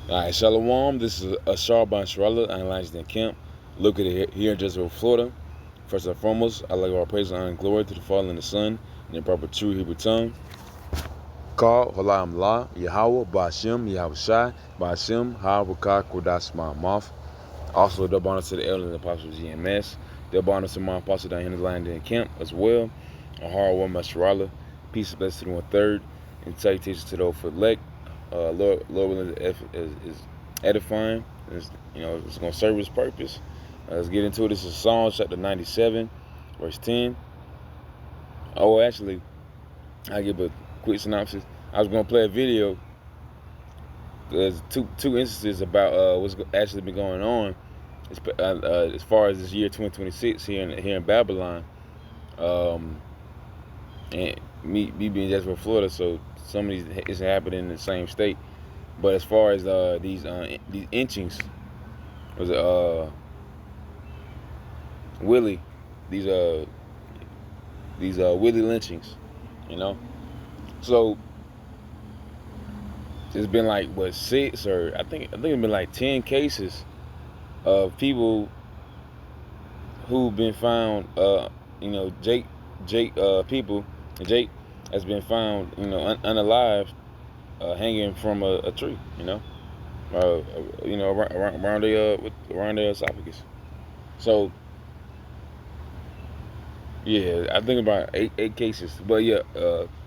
Alright, Shalom. This is Ashar Ban Sharala, and Elijah Camp, located here in Jersey, Florida. First and foremost, I'd like our praise, honor, and glory to the Father and the Son, in the proper true Hebrew tongue. Call Halam La, YAHAWAH WA YAHAWASHI, YAHAWAH KODAS Ma'amoth. Also, double honor to the elders and the apostles of GMS. Double honor to my apostle down here in the line in camp as well. YAHAWAH WA YAHAWASHI. Peace and blessings to the 1/3. And salutations to the old elect. Lord willing is edifying. It's going to serve His purpose. Let's get into it. This is Psalm chapter 97, verse 10. Oh, actually, I'll give a quick synopsis. I was going to play a video. There's two instances about what's actually been going on as far as this year 2026 here in Babylon. And me being Jasper, Florida, so some of these is happening in the same state. But as far as these inchings, was it Willie, these Willie lynchings, So it's been like what 6 or I think it's been like 10 cases of people who've been found, Jake people, Jake has been found, unalive, hanging from a tree, around their esophagus. So yeah, I think about eight cases, but yeah,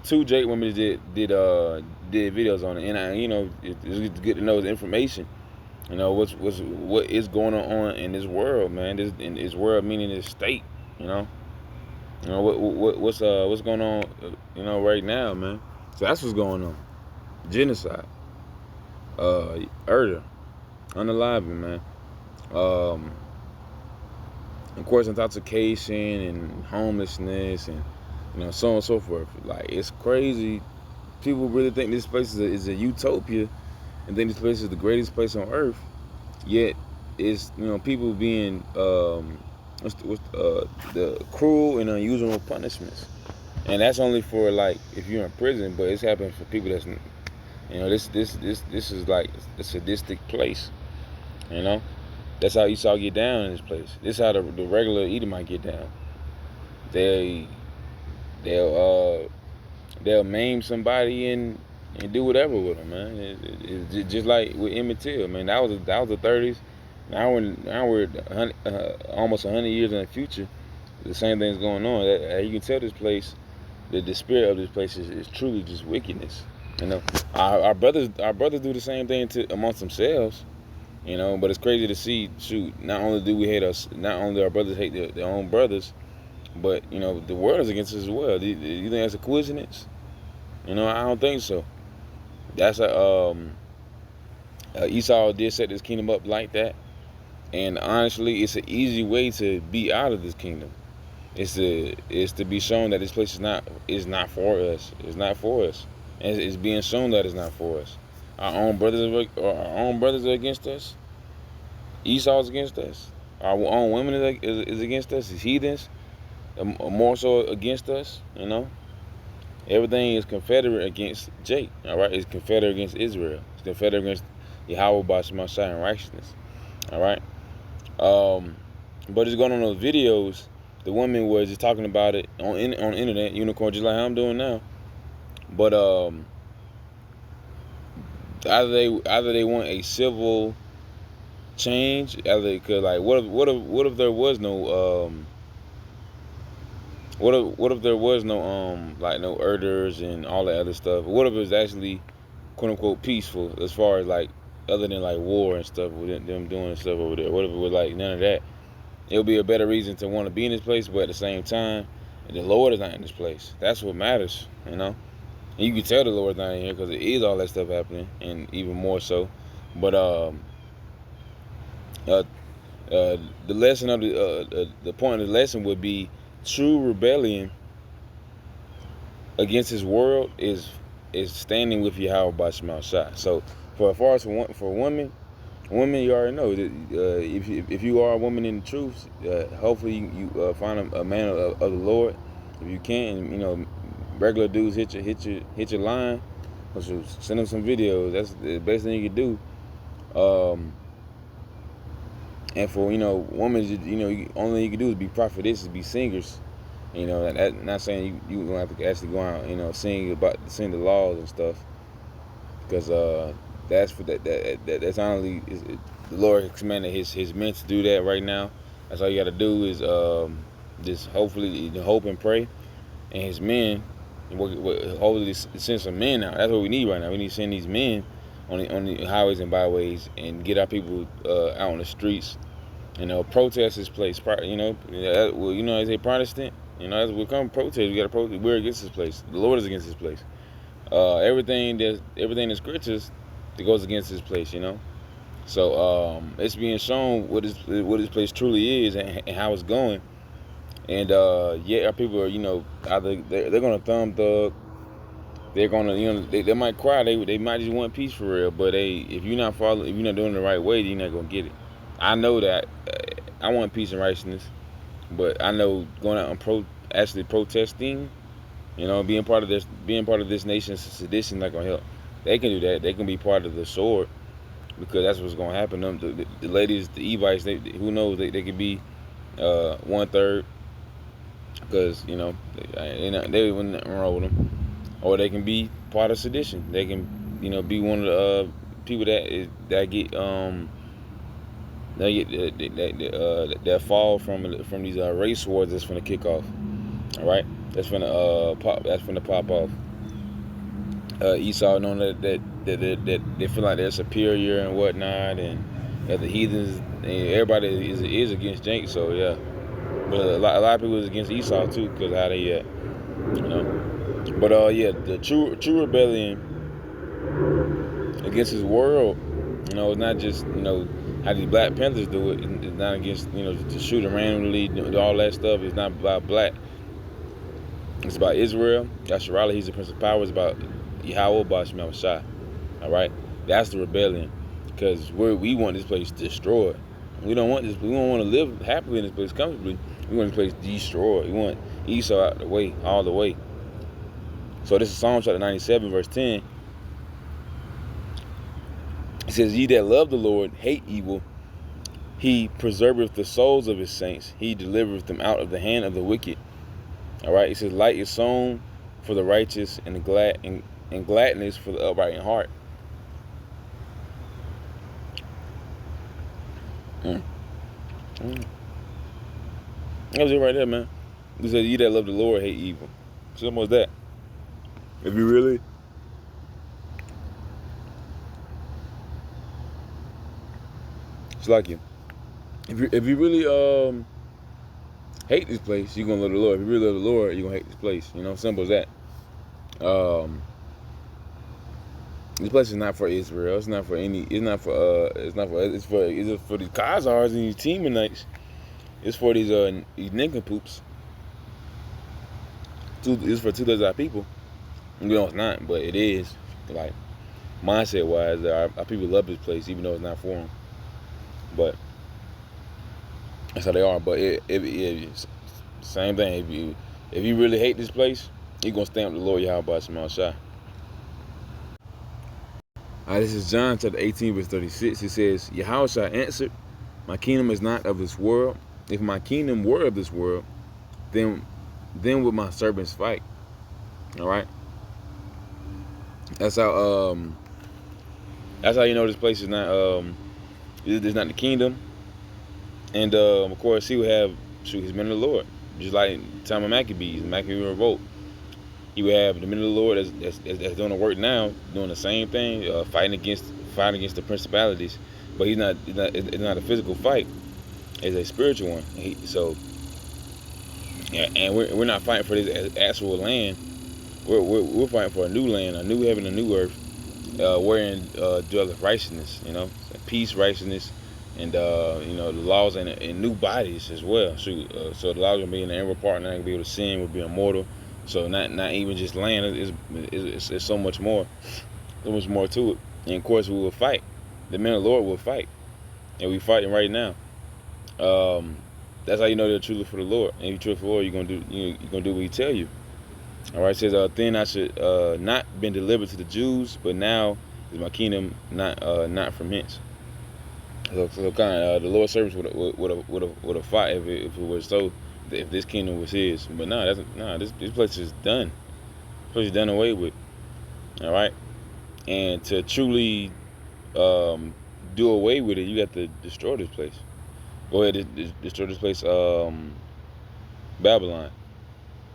2 Jake women did videos on it, and it's good to know the information. What is going on in this world, man. In this world, meaning this state. What's going on, right now, man. So that's what's going on. Genocide, murder, unaliving, man. Of course, intoxication and homelessness, and so on and so forth. Like, it's crazy. People really think this place is a utopia, and think this place is the greatest place on earth. Yet, it's people being the cruel and unusual punishments, and that's only for like if you're in prison. But it's happening for people that's this is like a sadistic place. That's how Esau get down in this place. This is how the regular Edomite get down. They'll maim somebody and do whatever with them, man. It's just like with Emmett Till, man. That was the 30s. Now we're almost 100 years in the future. The same thing's going on. You can tell this place, the spirit of this place is truly just wickedness. Our brothers do the same thing amongst themselves. But it's crazy to see. Shoot, not only do we hate us, not only our brothers hate their own brothers, but the world is against us as well. Do you think that's a coincidence? I don't think so. That's Esau did set this kingdom up like that, and honestly, it's an easy way to be out of this kingdom. It's to be shown that this place is not for us. It's not for us, and it's being shown that it's not for us. Our own brothers are against us. Esau's against us. Our own women is against us. It's heathens, more so against us. Everything is confederate against Jake. All right, it's confederate against Israel. It's confederate against YAHAWAH WA YAHAWASHI and righteousness. All right. But it's going on those videos. The woman was just talking about it on the internet, unicorn, just like how I'm doing now. But either they want a civil change, because like what if there was no what if there was no like no orders and all that other stuff? What if it was actually quote unquote peaceful, as far as like other than like war and stuff with them doing stuff over there? What if it was like none of that? It'll be a better reason to want to be in this place, but at the same time, the Lord is not in this place. That's what matters, And you can tell the Lord's not in here because it is all that stuff happening, and even more so. But the lesson of the point of the lesson would be true rebellion against His world is standing with YAHAWAH WA YAHAWASHI. So for as far as for women, you already know that if you are a woman in the truth, hopefully you find a man of the Lord. If you can, regular dudes hit your line, send them some videos. That's the best thing you can do. Um, and for women, only thing you can do is be prophetesses, be singers. Not saying you gonna have to actually go out, sing the laws and stuff, because that's for that's only the Lord has commanded his men to do that right now. That's all you got to do is just hopefully hope and pray, and his men, hopefully send some men out. That's what we need right now. We need to send these men on the highways and byways and get our people out on the streets. Protest this place. As a Protestant, as we come protest, we got to protest. We're against this place. The Lord is against this place. Everything in the scriptures that goes against this place. So it's being shown what this place truly is and how it's going. And our people are either they're gonna thumb thug. They're gonna they might cry. They might just want peace for real. But if you're not doing it the right way, then you're not gonna get it. I know that I want peace and righteousness, but I know going out and actually protesting, being part of this nation's sedition, not gonna help. They can do that. They can be part of the sword, because that's what's gonna happen. The ladies, the Evites, who knows? They could be 1/3, because they wouldn't enroll them, or they can be part of sedition. They can be one of the people that get that fall from these race wars that's gonna kick off. All right, that's gonna pop off. Esau knowing that they feel like they're superior and whatnot, and that the heathens and everybody is against Jake. So yeah, but a lot of people is against Esau too, because how they But the true rebellion against his world, it's not just how these Black Panthers do it. It's not against to shoot randomly, do all that stuff. It's not about black. It's about Israel. Yasharala, he's the Prince of Power. It's about YAHAWAH WA YAHAWASHI. All right, that's the rebellion, because we want this place destroyed. We don't want this. We don't want to live happily in this place comfortably. We want this place destroyed. We want Esau out of the way, all the way. So this is Psalm chapter 97, verse 10. It says, "Ye that love the Lord hate evil. He preserveth the souls of his saints. He delivereth them out of the hand of the wicked." All right. It says, "Light is sown for the righteous, and gladness for the upright in heart." That was it right there, man. It says, "Ye that love the Lord hate evil." So what's that? If you really it's like you. If you really hate this place, you're gonna love the Lord. If you really love the Lord, you're gonna hate this place. Simple as that. This place is not for Israel. It's not for any. It's not for. It's for these Khazars and these Temanites. It's for these nincompoops. It's for 2,000 people. It's not, but it is. Like mindset wise, our people love this place, even though it's not for them. But that's how they are. But it's same thing. If you really hate this place, you're gonna stamp the Lord Yahweh by small shot. This is John chapter 18, verse 36. It says, "Yahushua answered, My kingdom is not of this world. If my kingdom were of this world, then would my servants fight." All right. That's how this place is not it's not the kingdom. And of course he would have his men of the Lord, just like the time of Maccabees, Maccabee revolt. He would have the men of the Lord that's doing the work now, doing the same thing, fighting against the principalities. But it's not a physical fight; it's a spiritual one. And we're not fighting for this actual land. We're fighting for a new land, a new heaven, a new earth, wherein dwelleth righteousness. Peace, righteousness, and the laws and new bodies as well. So the laws will be in the inward part, and not gonna be able to sin. We'll be immortal. So not even just land. It's so much more. So much more to it. And of course we will fight. The men of the Lord will fight, and we fighting right now. That's how you know they're truly for the Lord. And if you're truly for the Lord, you're gonna do what He tell you. All right. It says, "Then I should not been delivered to the Jews, but now is my kingdom not from hence." So kind of the Lord's service would have fought if it was so, if this kingdom was his. But no, this place is done. This place is done away with. All right, and to truly do away with it, you got to destroy this place. Go ahead, destroy this place, Babylon.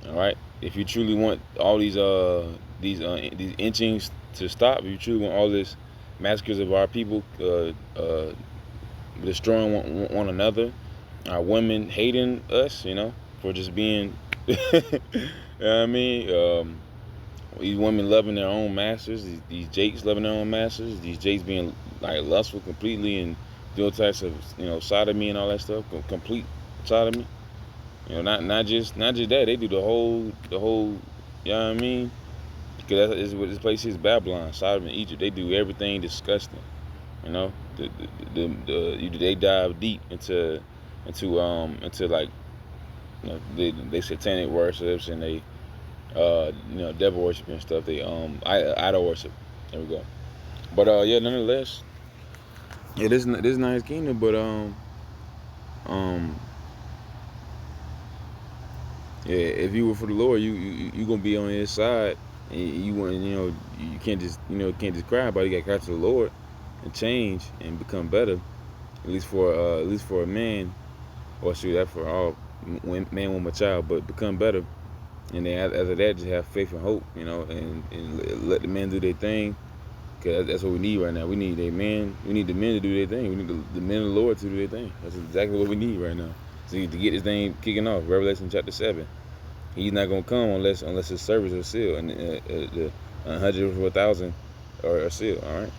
All right. If you truly want all these inchings to stop, if you truly want all this massacres of our people, destroying one another, our women hating us, for just being, you know what I mean? These women loving their own masters, these jakes loving their own masters, these jakes being like lustful completely and doing types of sodomy and all that stuff, complete sodomy. Not just that, they do the whole, you know what I mean? Because that's what this place is, Babylon, Sodom and Egypt. They do everything disgusting. They dive deep into like they satanic worships, and they devil worship and stuff. They idol worship. There we go. But yeah, nonetheless, yeah, this nice kingdom, but yeah, if you were for the Lord, you gonna be on His side, and you can't just cry about it. You gotta cry to the Lord and change and become better. At least for a man, or shoot, that for all man, woman, child, but become better. And then after that, just have faith and hope, and let the men do their thing. Cause that's what we need right now. We need We need the men to do their thing. We need the men of the Lord to do their thing. That's exactly what we need right now. So to get this thing kicking off, Revelation chapter 7. He's not gonna come unless his servants are sealed, and the 100 or 1,000 are sealed. All right.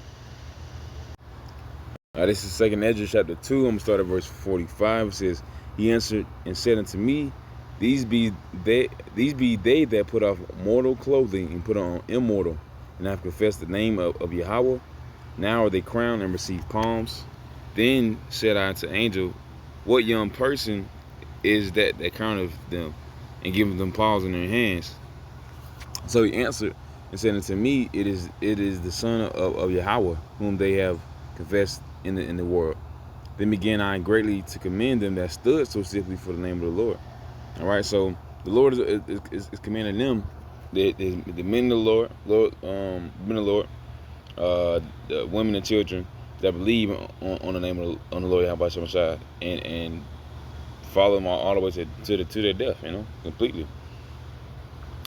This is 2 Ezra chapter 2. I'm gonna start at verse 45. It says, "He answered and said unto me, These be they that put off mortal clothing and put on immortal, and have confessed the name of Yahawah. Now are they crowned and receive palms. Then said I to angel, What young person is that crowneth them, and giveth them palms in their hands? So he answered and said unto me, It is the son of Yahawah, whom they have confessed in the world. Then began I greatly to commend them that stood so stiffly for the name of the Lord." All right, so the Lord is commanding them, the men of the Lord, the women and children that believe on the name of the Lord YAHAWASHI, and follow Him all the way to their death, completely.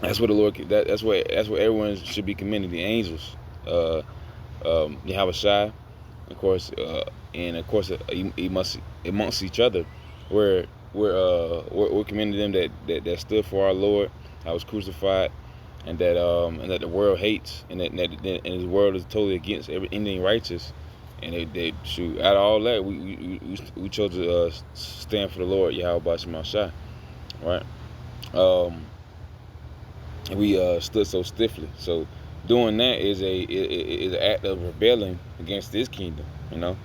That's what the Lord. That's what everyone should be commending. The angels, YAHAWASHI, of course, and of course, amongst each other, we're commending them that stood for our Lord, that was crucified, and that the world hates, and that the world is totally against anything righteous, and they shoot out of all that. We chose to stand for the Lord YAHAWASHI, right? We stood so stiffly. So doing that is an act of rebelling against this kingdom. Of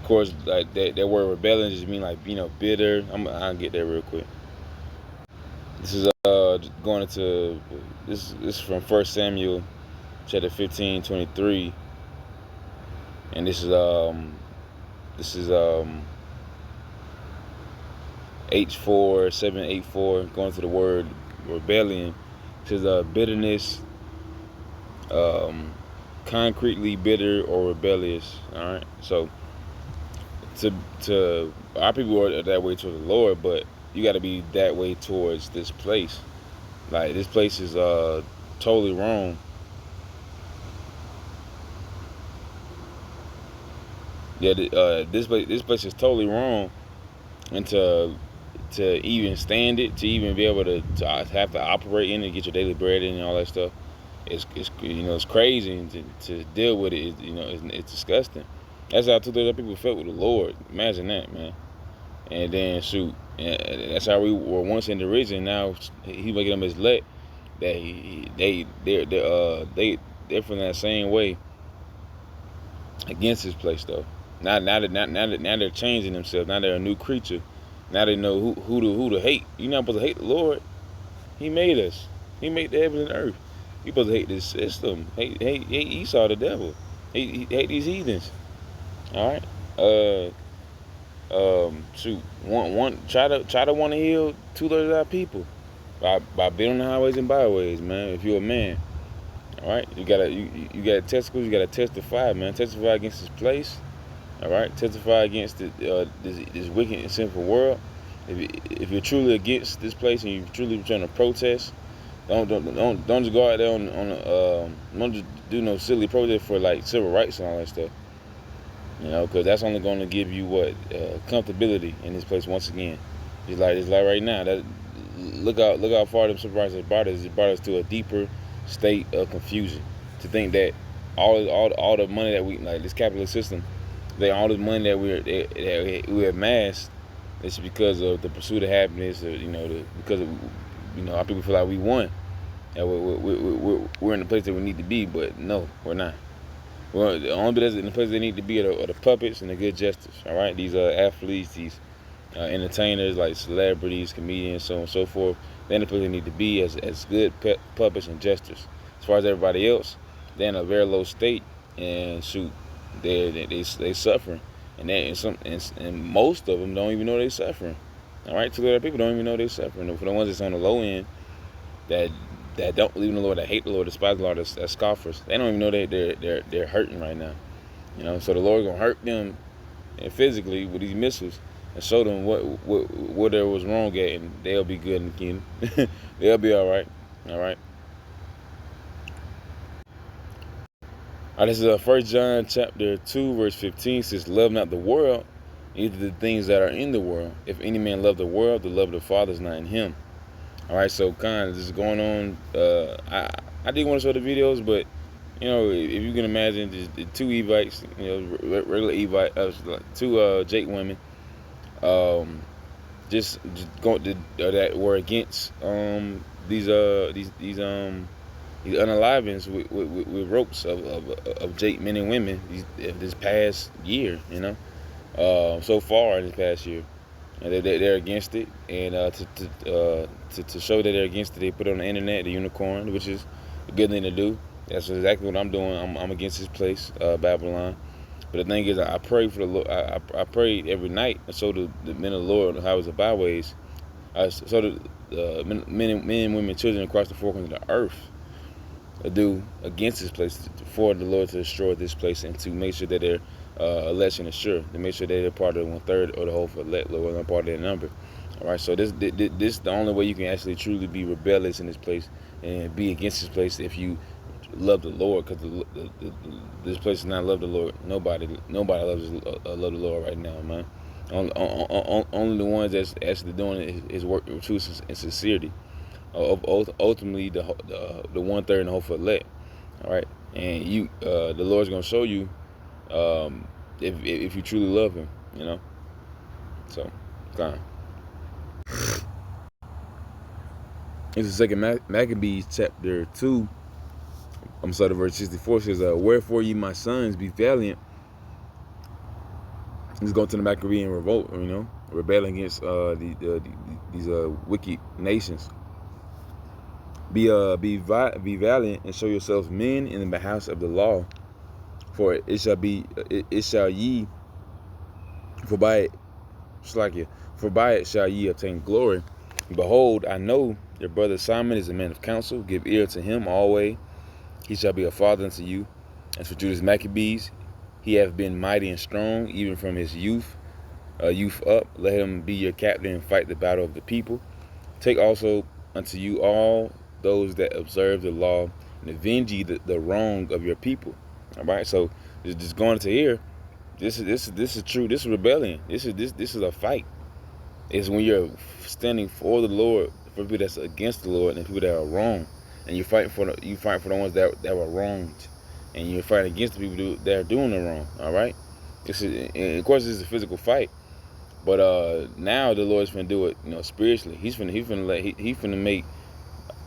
course, like that word rebellion just mean like bitter. I'll get there real quick. This is going into this is from 1 Samuel chapter 15:23, and this is H4 784, going to the word rebellion. It says bitterness, concretely bitter or rebellious. All right, so to our people are that way toward the Lord, but you got to be that way towards this place. Like, this place is totally wrong. Yeah, this place is totally wrong, and to even stand it, to even be able to have to operate in it, get your daily bread in, and all that stuff, it's crazy, and to deal with it, it's disgusting. That's how 2/3 of people felt with the Lord. Imagine that, man. And then shoot, that's how we were once in the region. Now He making them His elect. That they're from that same way against His place, though. Now they're changing themselves. Now they're a new creature. Now they know who to hate. You're not supposed to hate the Lord. He made us. He made the heavens and earth. You're supposed to hate this system. Hate Esau, the devil. Hate these heathens. All right. shoot, try to want to heal 2/3 of our people by being on the highways and byways, man. If you're a man, all right, you got testicles, you gotta testify, man. Testify against this place, all right. Testify against this wicked and sinful world. If you're truly against this place and you're truly trying to protest, don't just go out there don't just do no silly protest for like civil rights and all that stuff. You know, because that's only going to give you comfortability in this place once again. It's like right now. That look how far them civil rights has brought us. It brought us to a deeper state of confusion. To think that all the money that we like this capitalist system, all the money that we amassed, it's because of the pursuit of happiness. Because of our people feel like we won. And we're in the place that we need to be, but no, we're not. Well, the only place in the place they need to be are the puppets and the good jesters. All right, these athletes, these entertainers like celebrities, comedians, so on and so forth. They're in the place they need to be as good puppets and jesters. As far as everybody else, they're in a very low state, and shoot, they suffering, and most of them don't even know they're suffering. All right, 2/3 of people don't even know they're suffering. For the ones that's on the low end, that don't believe in the Lord, that hate the Lord, despise the Lord, that's scoffers. They don't even know they're hurting right now. So the Lord gonna hurt them and physically with these missiles and show them what there was wrong at, and they'll be good in the kingdom. They'll be all right. All right. All right, this is 1 John chapter 2 verse 15 says, "Love not the world, neither the things that are in the world. If any man love the world, the love of the Father is not in him." All right, so kind of this is going on. I did want to show the videos, but if you can imagine, just the two Evites, regular Evite, two Jake women, just going that were against these unalivings with ropes of Jake men and women this past year, so far in this past year. And they're against it, and to show that they're against it, they put it on the internet, the unicorn, which is a good thing to do. That's exactly what I'm doing. I'm against this place, Babylon. But the thing is, I pray for the Lord. I pray every night, and so the men of the Lord, the highways and byways, so the men and women, children across the four corners of the earth do against this place, for the Lord to destroy this place and to make sure that their election is sure, to make sure that they're part of the 1/3 or the whole elect, Lord, not part of their number. All right, so this is the only way you can actually truly be rebellious in this place and be against this place if you love the Lord, because this place is not love the Lord. Nobody loves love the Lord right now, man. Only the ones that's actually doing his work with truth and sincerity. Ultimately, the 1/3 and the whole elect. All right, and the Lord's gonna show you if you truly love Him, So, fine. This is 2 Maccabees chapter 2. I'm starting verse 64. Says, "Wherefore ye my sons be valiant." He's going to the Maccabean revolt, rebelling against these wicked nations. Be valiant and show yourselves men in the house of the law, for it shall ye, for by it shall ye obtain glory. Behold, I know your brother Simon is a man of counsel. Give ear to him always. He shall be a father unto you. As for Judas Maccabees, he hath been mighty and strong, even from his youth up. Let him be your captain and fight the battle of the people. Take also unto you all those that observe the law, and avenge ye the wrong of your people. All right, so just going to here. This is true. This is rebellion. This is a fight. It's when you're standing for the Lord, for people that's against the Lord, and people that are wrong, and you fight for the ones that were wronged, and you're fighting against the people that are doing the wrong. All right. And of course, this is a physical fight, but now the Lord's finna do it, spiritually. He's finna make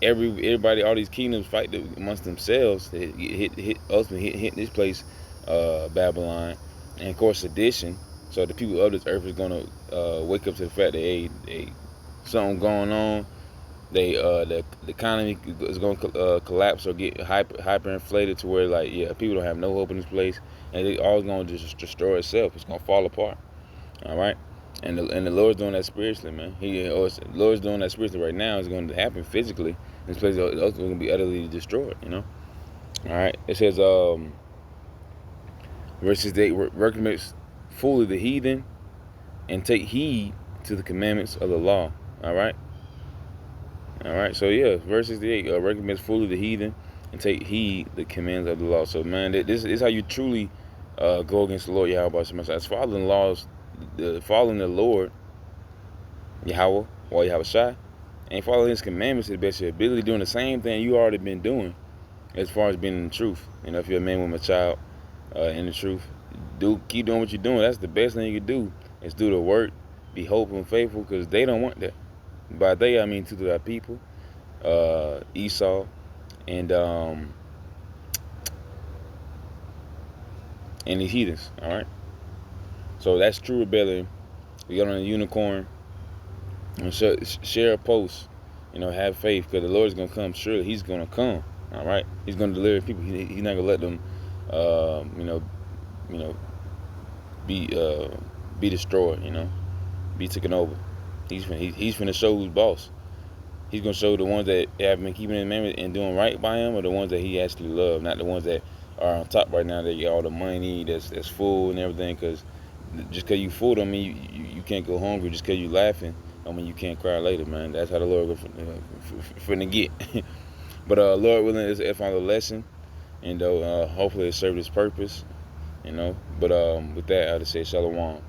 everybody, all these kingdoms fight amongst themselves to ultimately hit this place, Babylon, and of course sedition. So the people of this earth is gonna wake up to the fact that something going on. The economy is gonna collapse or get hyperinflated to where people don't have no hope in this place, and it all gonna just destroy itself. It's gonna fall apart. All right. And the Lord's doing that spiritually, man. The Lord's doing that spiritually right now. It's going to happen physically. This place is ultimately going to be utterly destroyed, you know. All right. It says, verses 8, recommends fully the heathen and take heed to the commandments of the law. All right. All right. So yeah, verses 8, recommends fully the heathen and take heed the commands of the law. So man, this is how you truly go against the Lord Yahawah. That's following laws, following the Lord Yahawah wa Yahawashi, and following His commandments to the best of your ability, doing the same thing you already been doing as far as being in the truth. You know, if you're a man, woman, child, in the truth, keep doing what you're doing. That's the best thing you can do, is do the work, be hopeful and faithful, because they don't want that. By they, I mean to the people, Esau, and the heathens. All right. So that's true rebellion. We got on a unicorn and share a post. You know, have faith, because the Lord is gonna come. Surely He's gonna come. All right. He's gonna deliver people. He's not gonna let them, be destroyed. You know, be taken over. He's finna show who's boss. He's gonna show the ones that have been keeping His commandments and doing right by Him, or the ones that He actually loves, not the ones that are on top right now. That get all the money, that's full and everything. Because just because you full don't mean you can't go hungry. Just because you laughing don't mean you can't cry later, man. That's how the Lord finna get. But Lord willing, is a final lesson, and hopefully it served its purpose, you know. But with that, I'd say shalom.